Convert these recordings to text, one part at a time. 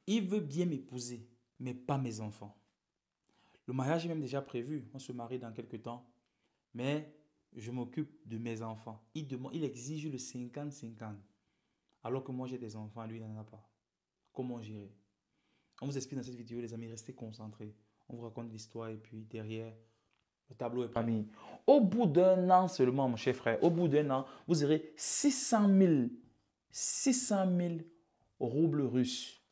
Il veut bien m'épouser, mais pas mes enfants. Le mariage est même déjà prévu. On se marie dans quelques temps. Mais je m'occupe de mes enfants. Il exige le 50-50. Alors que moi, j'ai des enfants, lui, il n'en a pas. Comment gérer? On vous explique dans cette vidéo, les amis, restez concentrés. On vous raconte l'histoire et puis derrière, le tableau est prêt. Au bout d'un an seulement, mon cher frère, au bout d'un an, vous aurez 600 000 roubles russes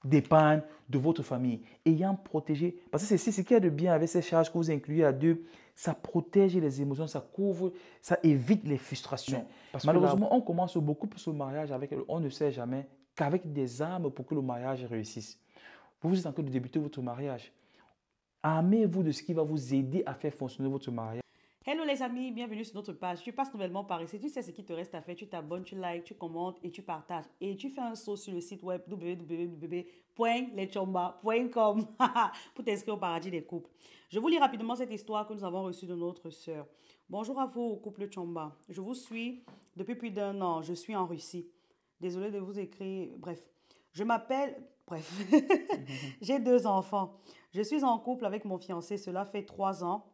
d'épargne de votre famille, ayant protégé. Parce que c'est ce qu'il y a de bien avec ces charges que vous incluez à deux. Ça protège les émotions, ça couvre, ça évite les frustrations. Malheureusement, on commence beaucoup plus le mariage avec, on ne sait jamais qu'avec des armes pour que le mariage réussisse. Vous êtes en train de débuter votre mariage. Armez-vous de ce qui va vous aider à faire fonctionner votre mariage. Hello les amis, bienvenue sur notre page. Tu passes nouvellement par ici, tu sais ce qu'il te reste à faire. Tu t'abonnes, tu likes, tu commentes et tu partages. Et tu fais un saut sur le site web www.lechomba.com pour t'inscrire au paradis des couples. Je vous lis rapidement cette histoire que nous avons reçue de notre sœur. Bonjour à vous, couple Chomba. Je vous suis depuis plus d'un an. Je suis en Russie. Désolée de vous écrire. Bref, je m'appelle... Bref, j'ai 2 enfants. Je suis en couple avec mon fiancé. Cela fait 3 ans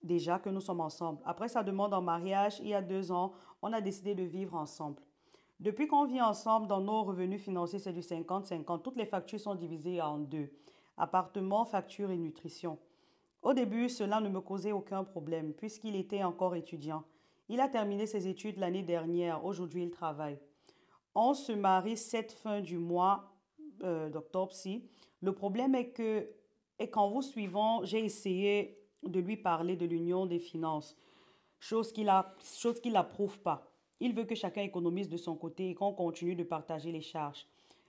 déjà que nous sommes ensemble. Après sa demande en mariage, il y a 2 ans, on a décidé de vivre ensemble. Depuis qu'on vit ensemble, dans nos revenus financiers, c'est du 50-50. Toutes les factures sont divisées en 2. Appartement, facture et nutrition. Au début, cela ne me causait aucun problème puisqu'il était encore étudiant. Il a terminé ses études l'année dernière. Aujourd'hui, il travaille. On se marie cette fin du mois d'octobre-ci. Le problème est qu'en vous suivant, j'ai essayé de lui parler de l'union des finances, chose qu'il n'approuve pas. Il veut que chacun économise de son côté et qu'on continue de partager les charges.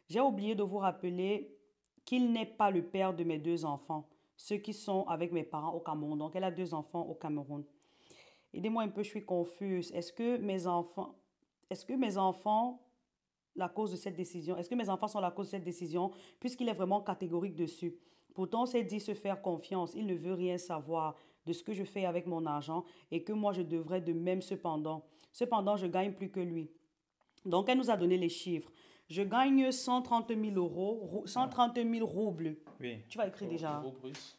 J'ai oublié de vous rappeler qu'il n'est pas le père de mes 2 enfants, ceux qui sont avec mes parents au Cameroun. Donc, elle a 2 enfants au Cameroun. Aidez-moi un peu, je suis confuse. Est-ce que mes enfants, la cause de cette décision, est-ce que mes enfants sont la cause de cette décision, puisqu'il est vraiment catégorique dessus? Pourtant, on s'est dit se faire confiance. Il ne veut rien savoir de ce que je fais avec mon argent et que moi, je devrais de même cependant. Cependant, je gagne plus que lui. Donc, elle nous a donné les chiffres. Je gagne 130 000 euros, 130 000 roubles. Oui. Tu vas écrire déjà. Roubles russes.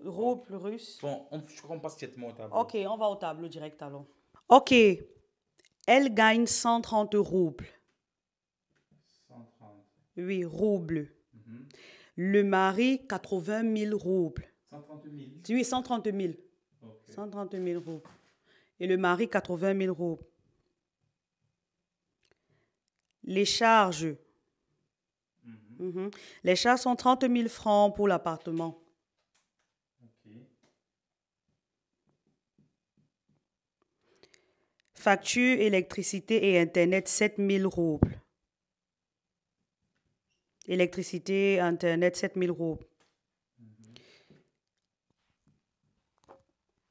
Roubles russes. Bon, je crois qu'on passe directement au tableau. Ok, on va au tableau direct alors. Ok, elle gagne 130 roubles. 130. Oui, roubles. Le mari, 80 000 roubles. 130 000. Oui, 130 000. Okay. 130 000 roubles. Et le mari, 80 000 roubles. Les charges. Les charges sont 30 000 francs pour l'appartement. Okay. Facture, électricité et Internet, 7 000 roubles. Électricité, Internet, 7 000 roubles.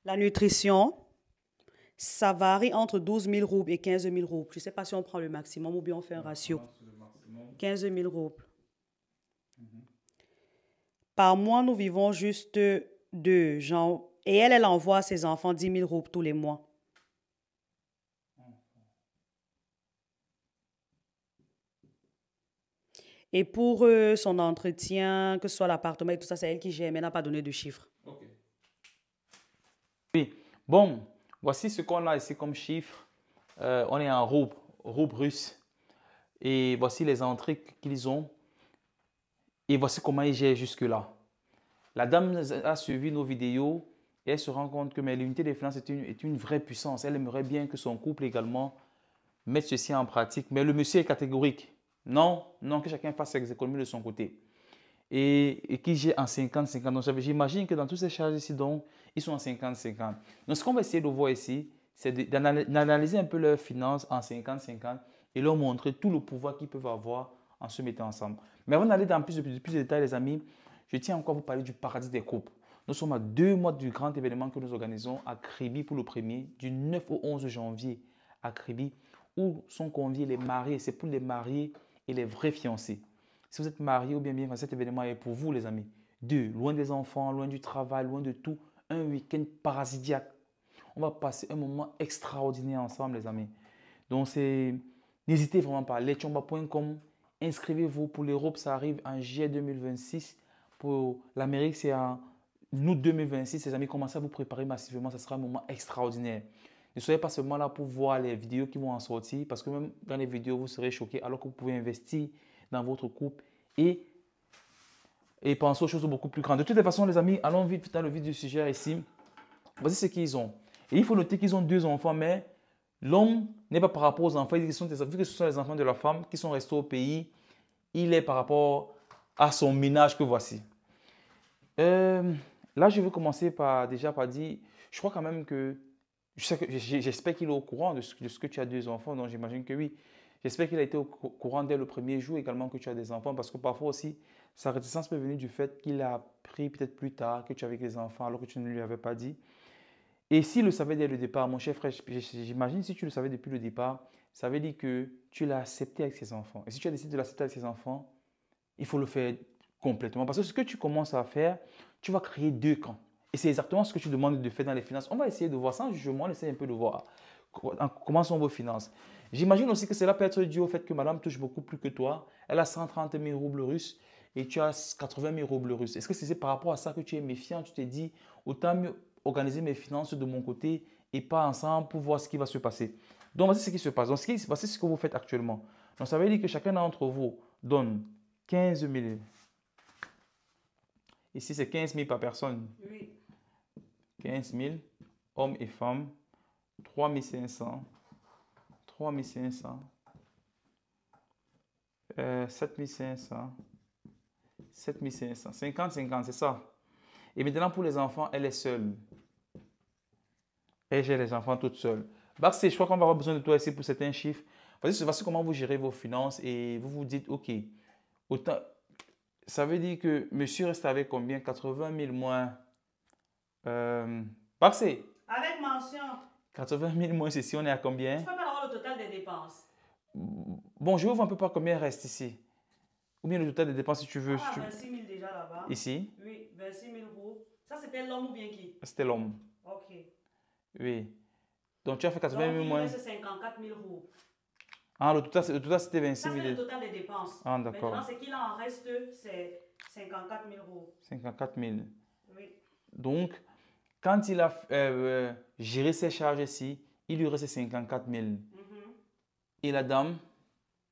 La nutrition, ça varie entre 12 000 roubles et 15 000 roubles. Je ne sais pas si on prend le maximum ou bien on fait un ratio. 15 000 roubles. Par mois, nous vivons juste 2 gens. Et elle envoie à ses enfants 10 000 roubles tous les mois. Et pour son entretien, que ce soit l'appartement et tout ça, c'est elle qui gère, mais elle n'a pas donné de chiffres. Ok. Oui, bon, voici ce qu'on a ici comme chiffre. On est en roubles russes. Et voici les entrées qu'ils ont. Et voici comment ils gèrent jusque-là. La dame a suivi nos vidéos et elle se rend compte que l'unité des finances est une vraie puissance. Elle aimerait bien que son couple également mette ceci en pratique. Mais le monsieur est catégorique. Non, non, que chacun fasse ses économies de son côté. Et qui gère en 50-50. Donc, j'imagine que dans toutes ces charges ici, donc, ils sont en 50-50. Donc, ce qu'on va essayer de voir ici, c'est d'analyser un peu leurs finances en 50-50 et leur montrer tout le pouvoir qu'ils peuvent avoir en se mettant ensemble. Mais avant d'aller dans plus de détails, les amis, je tiens encore à vous parler du paradis des couples. Nous sommes à 2 mois du grand événement que nous organisons à Kribi pour le premier, du 9 au 11 janvier à Kribi, où sont conviés les mariés. C'est pour les mariés et les vrais fiancés. Si vous êtes marié ou bien cet événement est pour vous, les amis. 2, loin des enfants, loin du travail, loin de tout. Un week-end paradisiaque. On va passer un moment extraordinaire ensemble, les amis. Donc, n'hésitez vraiment pas. Lechomba.com inscrivez-vous. Pour l'Europe, ça arrive en juillet 2026. Pour l'Amérique, c'est en août 2026. Les amis, commencez à vous préparer massivement. Ce sera un moment extraordinaire. Ne soyez pas seulement là pour voir les vidéos qui vont en sortir, parce que même dans les vidéos, vous serez choqués, alors que vous pouvez investir dans votre couple et penser aux choses beaucoup plus grandes. De toutes les façons, les amis, allons vite dans le vif du sujet ici. Voici ce qu'ils ont. Et il faut noter qu'ils ont 2 enfants, mais l'homme n'est pas par rapport aux enfants. Vu que ce sont les enfants de la femme qui sont restés au pays, il est par rapport à son ménage que voici. Là, je vais commencer par dire, je crois quand même que, j'espère qu'il est au courant de ce que tu as 2 enfants, donc j'imagine que oui. J'espère qu'il a été au courant dès le premier jour également que tu as des enfants, parce que parfois aussi, sa réticence peut venir du fait qu'il a appris peut-être plus tard que tu avais des enfants alors que tu ne lui avais pas dit. Et s'il le savait dès le départ, mon cher frère, j'imagine si tu le savais depuis le départ, ça veut dire que tu l'as accepté avec ses enfants. Et si tu as décidé de l'accepter avec ses enfants, il faut le faire complètement. Parce que ce que tu commences à faire, tu vas créer 2 camps. Et c'est exactement ce que tu demandes de faire dans les finances. On va essayer de voir, sans jugement, on essaie un peu de voir comment sont vos finances. J'imagine aussi que cela peut être dû au fait que madame touche beaucoup plus que toi. Elle a 130 000 roubles russes et tu as 80 000 roubles russes. Est-ce que c'est par rapport à ça que tu es méfiant? Tu t'es dit, autant mieux organiser mes finances de mon côté et pas ensemble pour voir ce qui va se passer. Donc, voici ce qui se passe. Donc, voici ce que vous faites actuellement. Donc, ça veut dire que chacun d'entre vous donne 15 000. Ici, c'est 15 000 par personne. Oui. 15 000, hommes et femmes. 3 500. 3 500. 7 500. 7 500. 50-50, c'est ça. Et maintenant, pour les enfants, elle est seule. Et j'ai les enfants toutes seules. Baxter, je crois qu'on va avoir besoin de toi ici pour certains chiffres. Voici comment vous gérez vos finances et vous vous dites, OK, autant, ça veut dire que monsieur reste avec combien? 80 000 moins. Baxter, Avec mention. 80 000 moins ici, on est à combien? Tu peux pas avoir le total des dépenses. Bon, je vais voir un peu par combien reste ici. Ou bien le total des dépenses si tu veux. Ah, 26 000 déjà là-bas. Ici? Oui, 26 000 roubles. Ça, c'était l'homme ou bien qui? C'était l'homme. Ok. Oui. Donc tu as fait 80 000 Donc, moins. il reste 54 000 roubles. Ah, le total c'était 26 Ça, 000. c'est le total des dépenses. Ah, d'accord. Maintenant, ce qu'il en reste, c'est 54 000 roubles. 54 000. Oui. Donc, quand il a géré ses charges ici, il lui reste 54 000. Et la dame?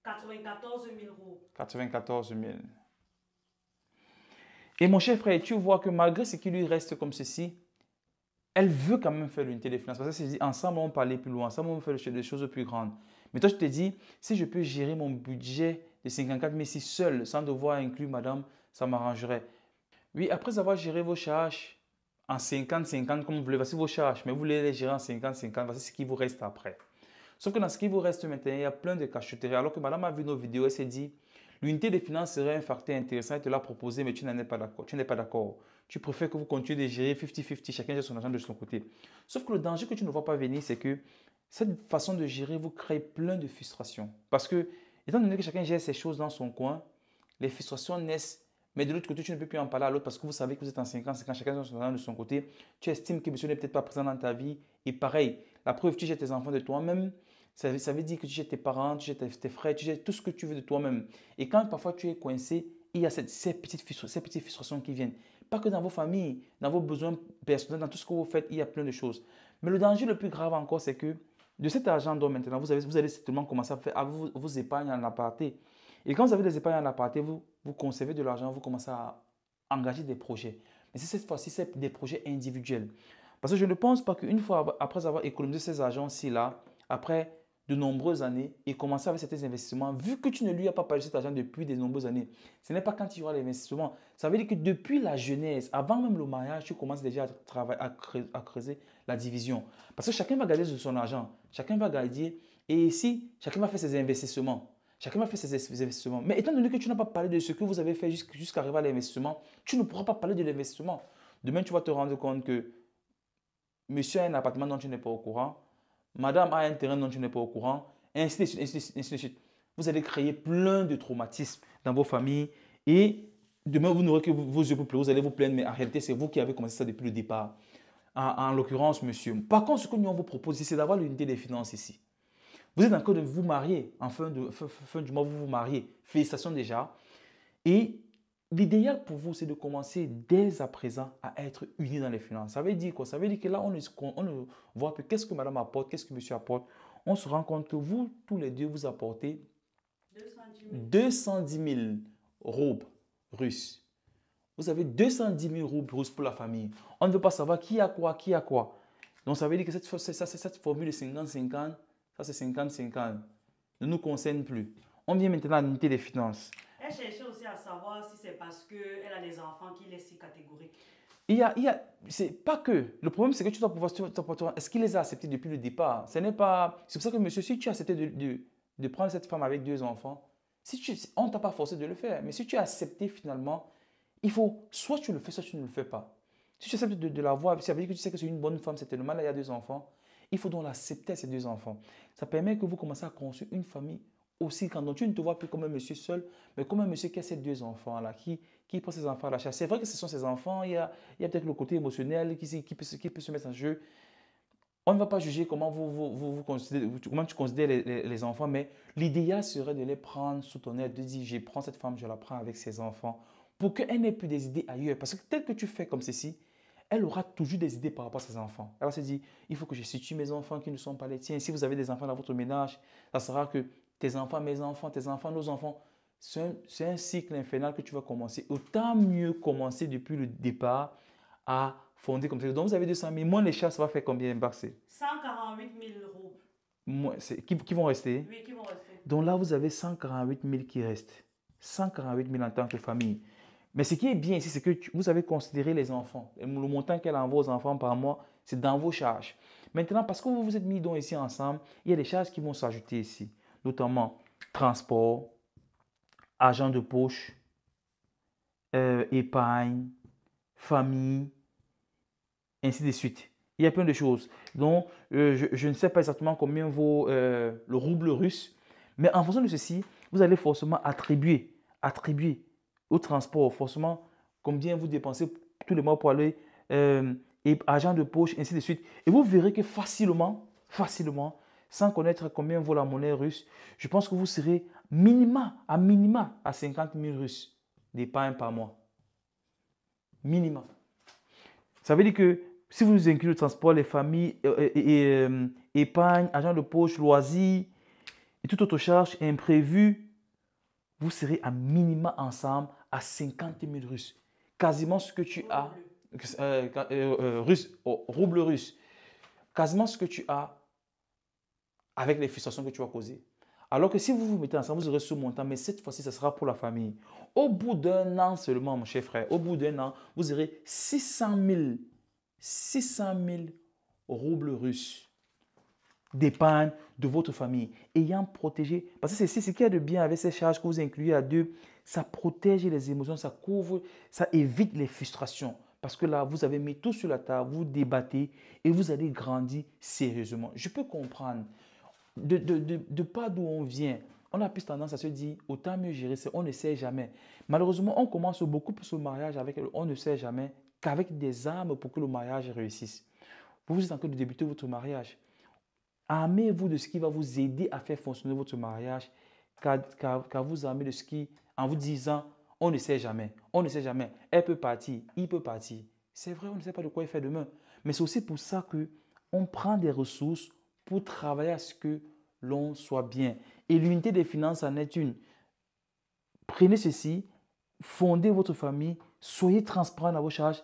94 000 roubles. 94 000. Et mon cher frère, tu vois que malgré ce qui lui reste comme ceci, elle veut quand même faire l'unité des finances. Parce que dit, ensemble, on peut aller plus loin. Ensemble, on peut faire des choses plus grandes. Mais toi, je te dis, si je peux gérer mon budget de 54 000 ici seul, sans devoir inclure madame, ça m'arrangerait. Oui, après avoir géré vos charges en 50-50, comme vous voulez, voici vos charges, mais vous voulez les gérer en 50-50, voici ce qui vous reste après. Sauf que dans ce qui vous reste maintenant, il y a plein de cachotteries. Alors que madame a vu nos vidéos, elle s'est dit, l'unité des finances serait un facteur intéressant, elle te l'a proposé, mais tu n'en es pas d'accord. Tu n'es pas d'accord. Tu préfères que vous continuiez de gérer 50-50, chacun gère son argent de son côté. Sauf que le danger que tu ne vois pas venir, c'est que cette façon de gérer vous crée plein de frustrations. Parce que, étant donné que chacun gère ses choses dans son coin, les frustrations naissent. Mais de l'autre côté, tu ne peux plus en parler à l'autre parce que vous savez que vous êtes en 50-50, chacun gère son argent de son côté. Tu estimes que monsieur n'est peut-être pas présent dans ta vie. Et pareil, la preuve, tu jettes tes enfants de toi-même. Ça veut dire que tu jettes tes parents, tu jettes tes frères, tu jettes tout ce que tu veux de toi-même. Et quand parfois tu es coincé, il y a ces petites frustrations qui viennent. Pas que dans vos familles, dans vos besoins personnels, dans tout ce que vous faites, il y a plein de choses. Mais le danger le plus grave encore, c'est que de cet argent dont maintenant, vous allez certainement commencer à vous épargner en aparté. Et quand vous avez des épargnes en aparté, vous conservez de l'argent, vous commencez à engager des projets. Mais cette fois-ci, c'est des projets individuels. Parce que je ne pense pas qu'une fois, après avoir économisé ces argents-ci là, après de nombreuses années et commencer avec certains investissements, vu que tu ne lui as pas parlé de cet argent depuis de nombreuses années, ce n'est pas quand il y aura l'investissement. Ça veut dire que depuis la jeunesse, avant même le mariage, tu commences déjà à travailler, à creuser la division. Parce que chacun va garder de son argent, chacun va garder, et ici, chacun va faire ses investissements. Chacun va faire ses investissements. Mais étant donné que tu n'as pas parlé de ce que vous avez fait jusqu'à arriver à l'investissement, tu ne pourras pas parler de l'investissement. Demain, tu vas te rendre compte que monsieur a un appartement dont tu n'es pas au courant, madame a un terrain dont tu n'es pas au courant, ainsi de suite, ainsi de suite. Vous allez créer plein de traumatismes dans vos familles et demain, vous n'aurez que vos yeux pour pleurer, vous allez vous plaindre, mais en réalité, c'est vous qui avez commencé ça depuis le départ. En l'occurrence, monsieur. Par contre, ce que nous on vous propose ici, c'est d'avoir l'unité des finances ici. Vous êtes en train de vous marier. En fin du mois, vous vous mariez. Félicitations déjà. Et l'idéal pour vous, c'est de commencer dès à présent à être unis dans les finances. Ça veut dire quoi? Ça veut dire que là, on ne voit que qu'est-ce que madame apporte, qu'est-ce que monsieur apporte. On se rend compte que vous, tous les deux, vous apportez 210 000 robes russes. Vous avez 210 000 roubles russes pour la famille. On ne veut pas savoir qui a quoi, qui a quoi. Donc, ça veut dire que cette formule de 50-50, ça c'est 50-50, ne nous concerne plus. On vient maintenant à l'unité des finances. Elle cherchait aussi à savoir si c'est parce qu'elle a des enfants qu'il est si catégorique. C'est pas que. Le problème, c'est que tu dois pouvoir. Est-ce qu'il les a acceptés depuis le départ? Ce n'est pas. C'est pour ça que, monsieur, si tu as accepté de prendre cette femme avec 2 enfants, on ne t'a pas forcé de le faire. Mais si tu as accepté finalement, il faut. Soit tu le fais, soit tu ne le fais pas. Si tu acceptes de la voir, ça veut dire que tu sais que c'est une bonne femme, c'est tellement là, il y a 2 enfants. Il faut donc l'accepter, ces 2 enfants. Ça permet que vous commencez à construire une famille aussi quand tu ne te vois plus comme un monsieur seul, mais comme un monsieur qui a ces 2 enfants-là, qui prend ses enfants à la chasse. C'est vrai que ce sont ses enfants, il y a peut-être le côté émotionnel qui peut se mettre en jeu. On ne va pas juger comment comment tu considères les enfants, mais l'idéal serait de les prendre sous ton aile, de dire, je prends cette femme, je la prends avec ses enfants, pour qu'elle n'ait plus des idées ailleurs. Parce que tel que tu fais comme ceci, elle aura toujours des idées par rapport à ses enfants. Elle va se dire, il faut que je situe mes enfants qui ne sont pas les tiens. Si vous avez des enfants dans votre ménage, ça sera que tes enfants, mes enfants, tes enfants, nos enfants. C'est un cycle infernal que tu vas commencer. Autant mieux commencer depuis le départ à fonder comme ça. Donc, vous avez 200 000. Moins les chats, ça va faire combien, Barcé? 148 000 roubles. Qui vont rester? Oui, qui vont rester. Donc là, vous avez 148 000 qui restent. 148 000 en tant que famille. Mais ce qui est bien ici, c'est que vous avez considéré les enfants. Le montant qu'elle envoie aux enfants par mois, c'est dans vos charges. Maintenant, parce que vous vous êtes mis donc ici ensemble, il y a des charges qui vont s'ajouter ici. Notamment transport, argent de poche, épargne, famille, ainsi de suite. Il y a plein de choses. Donc, je ne sais pas exactement combien vaut le rouble russe, mais en fonction de ceci, vous allez forcément attribuer au transport, forcément, combien vous dépensez tous les mois pour aller, et argent de poche, ainsi de suite. Et vous verrez que facilement, sans connaître combien vaut la monnaie russe, je pense que vous serez à minima à 50 000 Russes d'épargne par mois. Minima. Ça veut dire que si vous incluez le transport, les familles, épargne, argent de poche, loisirs et toute autre charge imprévue, vous serez à minima ensemble à 50 000 Russes. Quasiment ce que tu as, rouble russe, quasiment ce que tu as avec les frustrations que tu vas causer. Alors que si vous vous mettez ensemble, vous aurez ce montant, mais cette fois-ci, ce sera pour la famille. Au bout d'1 an seulement, mon cher frère, au bout d'1 an, vous aurez 600 000 roubles russes d'épargne de votre famille, ayant protégé. Parce que c'est ce qu'il y a de bien avec ces charges que vous incluez à 2, ça protège les émotions, ça couvre, ça évite les frustrations. Parce que là, vous avez mis tout sur la table, vous débattez et vous allez grandir sérieusement. Je peux comprendre. De pas d'où on vient, on a plus tendance à se dire autant mieux gérer, on ne sait jamais. Malheureusement, on commence beaucoup plus le mariage avec on ne sait jamais qu'avec des armes pour que le mariage réussisse. Vous êtes en train de débuter votre mariage. Armez-vous de ce qui va vous aider à faire fonctionner votre mariage qu'à vous armer de ce qui, en vous disant on ne sait jamais, on ne sait jamais. Elle peut partir, il peut partir. C'est vrai, on ne sait pas de quoi il fait demain. Mais c'est aussi pour ça qu'on prend des ressources pour travailler à ce que l'on soit bien. Et l'unité des finances en est une. Prenez ceci, fondez votre famille, soyez transparent dans vos charges,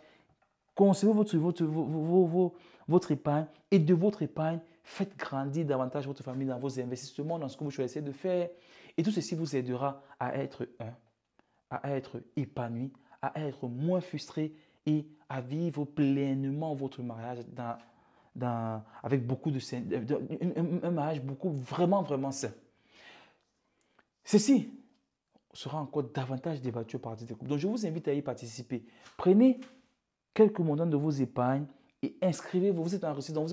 concevez votre épargne et de votre épargne, faites grandir davantage votre famille dans vos investissements, dans ce que vous choisissez de faire. Et tout ceci vous aidera à être épanoui, à être moins frustré et à vivre pleinement votre mariage avec beaucoup un mariage vraiment sain. Ceci sera encore davantage débattu au parti des couples. Donc, je vous invite à y participer. Prenez quelques montants de vos épargnes et inscrivez-vous. Vous êtes enregistré, donc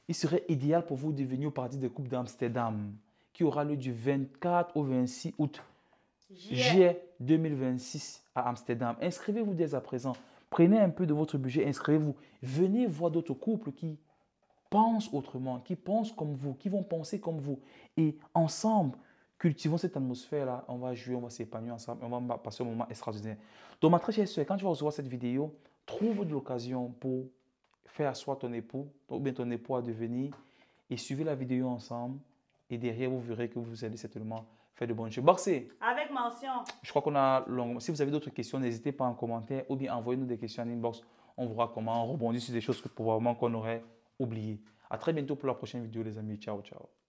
il serait idéal pour vous de venir au parti des couples d'Amsterdam, qui aura lieu du 24 au 26 août juillet 2026 à Amsterdam. Inscrivez-vous dès à présent. Prenez un peu de votre budget, inscrivez-vous. Venez voir d'autres couples qui pensent autrement, qui pensent comme vous, qui vont penser comme vous. Et ensemble, cultivons cette atmosphère-là. On va jouer, on va s'épanouir ensemble, on va passer un moment extraordinaire. Donc, ma très chère soeur, quand tu vas recevoir cette vidéo, trouve de l'occasion pour faire asseoir ton époux, ou bien ton époux à devenir, et suivez la vidéo ensemble. Et derrière, vous verrez que vous allez certainement faire de bonnes choses. Boxé, Avec mention. je crois qu'on a longuement. Si vous avez d'autres questions, n'hésitez pas en commentaire ou bien envoyez-nous des questions en inbox. On verra comment on rebondit sur des choses que probablement qu'on aurait oubliées. À très bientôt pour la prochaine vidéo, les amis. Ciao, ciao.